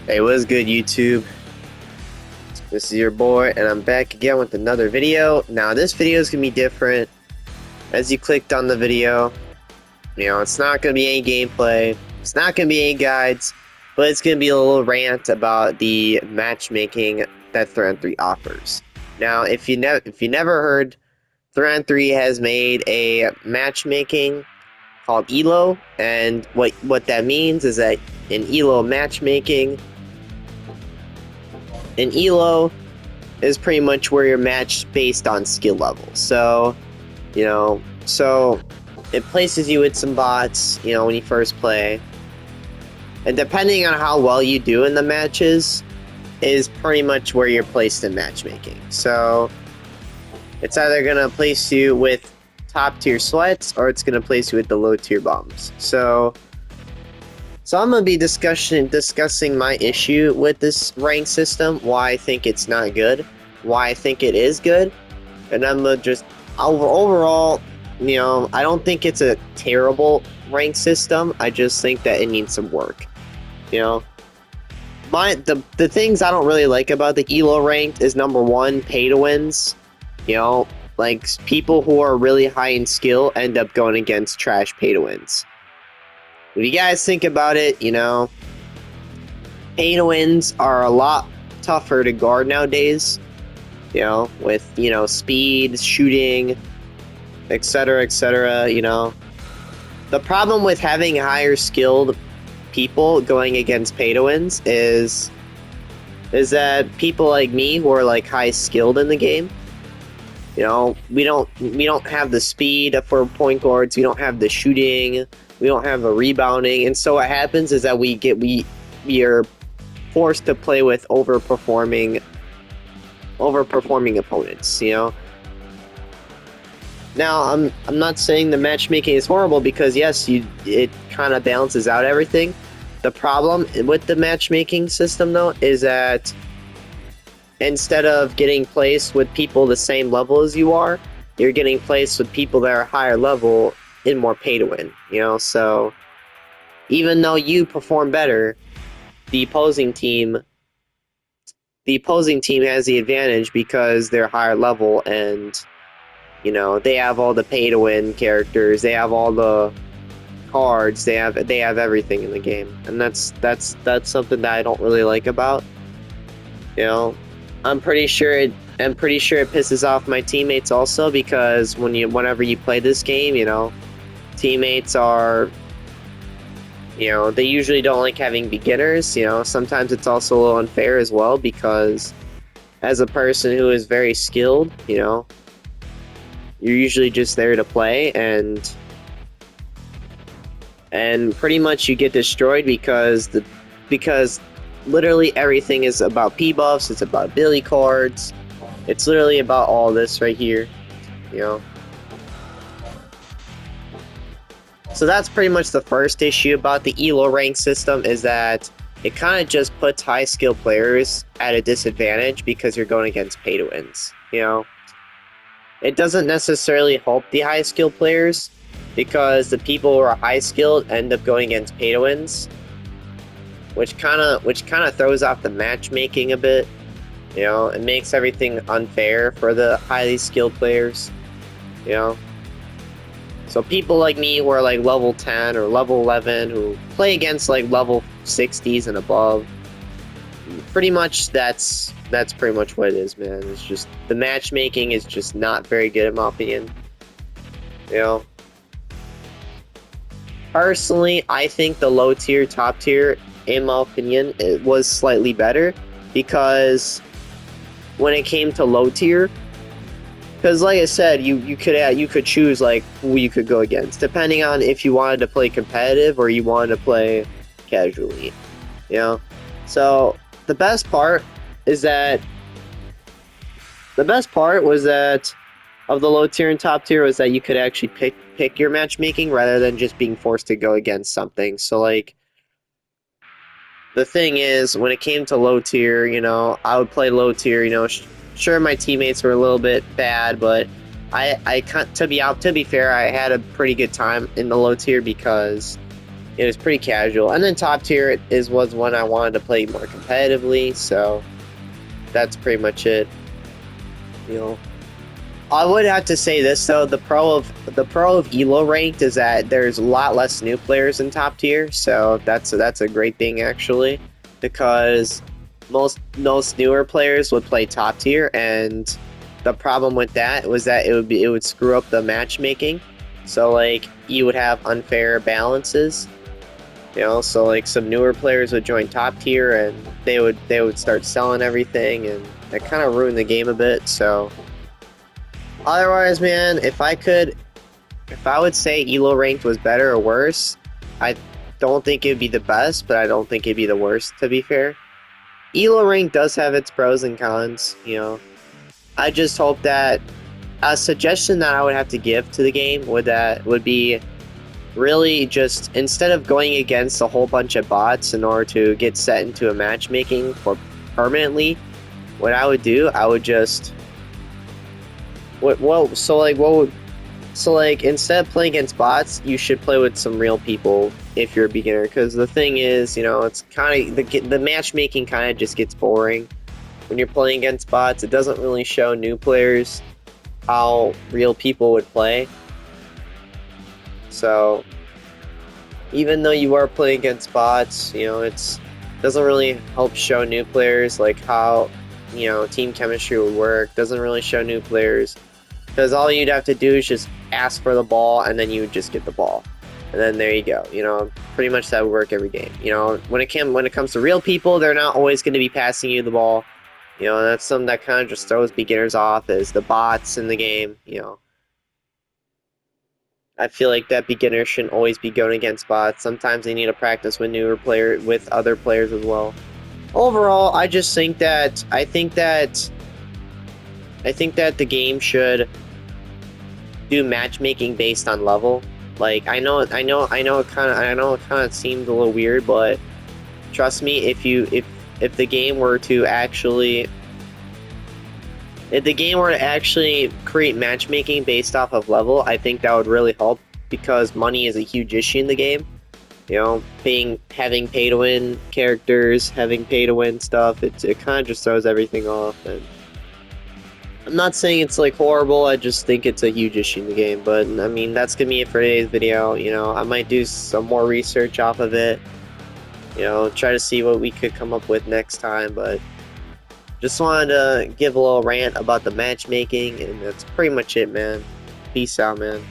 Hey, what's good, YouTube? This is your boy, and I'm back again with another video. Now, this video is going to be different. As you clicked on the video, it's not going to be any gameplay. It's not going to be any guides, but it's going to be a little rant about the matchmaking that Thread 3 offers. Now, if you never heard, Thread 3 has made a matchmaking called ELO, and what that means is that in ELO matchmaking, an ELO is pretty much where you're matched based on skill level. So, so it places you with some bots, when you first play. And depending on how well you do in the matches is pretty much where you're placed in matchmaking. So it's either going to place you with top tier sweats or it's going to place you with the low tier bombs. So I'm going to be discussing my issue with this rank system, why I think it's not good, why I think it is good, and I'm going to just, overall, I don't think it's a terrible rank system, I just think that it needs some work, The things I don't really like about the ELO ranked is, number one, pay to wins, like, people who are really high in skill end up going against trash pay to wins. If you guys think about it, pay to wins are a lot tougher to guard nowadays, with, speed, shooting, etc., etc., The problem with having higher skilled people going against pay to wins is that people like me who are like high skilled in the game, we don't have the speed for point guards, we don't have the shooting, we don't have the rebounding, and so what happens is that we are forced to play with overperforming opponents. Now I'm not saying the matchmaking is horrible, because yes, it kind of balances out everything. The problem with the matchmaking system though is that instead of getting placed with people the same level as you are, you're getting placed with people that are higher level in more pay to win, so even though you perform better, the opposing team has the advantage because they're higher level, and they have all the pay to win characters, they have all the cards, they have everything in the game, and that's something that I don't really like about. I'm pretty sure it pisses off my teammates also, because whenever you play this game, teammates are, they usually don't like having beginners. Sometimes it's also a little unfair as well, because as a person who is very skilled, you're usually just there to play, and pretty much you get destroyed because literally everything is about P buffs, it's about ability cards, it's literally about all this right here, So that's pretty much the first issue about the ELO rank system, is that it kind of just puts high skill players at a disadvantage because you're going against pay to wins. It doesn't necessarily help the high skill players, because the people who are high skilled end up going against pay to wins, which kind of throws off the matchmaking a bit. It makes everything unfair for the highly skilled players. So people like me who are like level 10 or level 11 who play against like level 60s and above, pretty much that's pretty much what it is, man. It's just the matchmaking is just not very good in my opinion. Personally, I think the low tier, top tier, in my opinion, it was slightly better, because when it came to low tier, because like I said, you could choose like who you could go against, depending on if you wanted to play competitive or you wanted to play casually. So the best part was that of the low tier and top tier was that you could actually pick your matchmaking rather than just being forced to go against something. So like, the thing is, when it came to low tier, I would play low tier, sure, my teammates were a little bit bad, but to be fair, I had a pretty good time in the low tier, because it was pretty casual. And then top tier was one I wanted to play more competitively, so that's pretty much it. You know, I would have to say this though: the pro of ELO ranked is that there's a lot less new players in top tier, so that's a great thing actually, because most newer players would play top tier, and the problem with that was that it would screw up the matchmaking. So like you would have unfair balances, you know. So like some newer players would join top tier and they would start selling everything, and that kind of ruined the game a bit. So otherwise, man, if I would say ELO ranked was better or worse, I don't think it'd be the best, but I don't think it'd be the worst, to be fair. ELO ranked does have its pros and cons, you know. I just hope that a suggestion that I would have to give to the game would be really just, instead of going against a whole bunch of bots in order to get set into a matchmaking for permanently, what I would do, I would just so like instead of playing against bots, you should play with some real people if you're a beginner, because the thing is, you know, it's kind of the matchmaking kind of just gets boring when you're playing against bots. It doesn't really show new players how real people would play. So even though you are playing against bots, you know, it doesn't really help show new players like how, you know, team chemistry would work. Doesn't really show new players, because all you'd have to do is just ask for the ball, and then you would just get the ball, and then there you go. You know, pretty much that would work every game. You know, when it comes to real people, they're not always going to be passing you the ball. You know, and that's something that kind of just throws beginners off, is the bots in the game. You know, I feel like that beginners shouldn't always be going against bots. Sometimes they need to practice with other players as well. Overall, I just think that I think that the game should do matchmaking based on level. Like I know it kind of seemed a little weird, but trust me, if the game were to actually create matchmaking based off of level, I think that would really help, because money is a huge issue in the game. You know, having pay to win characters, having pay to win stuff, it kind of just throws everything off. And I'm not saying it's like horrible, I just think it's a huge issue in the game. But I mean, that's gonna be it for today's video. You know, I might do some more research off of it, you know, try to see what we could come up with next time. But just wanted to give a little rant about the matchmaking, and that's pretty much it, man. Peace out, man.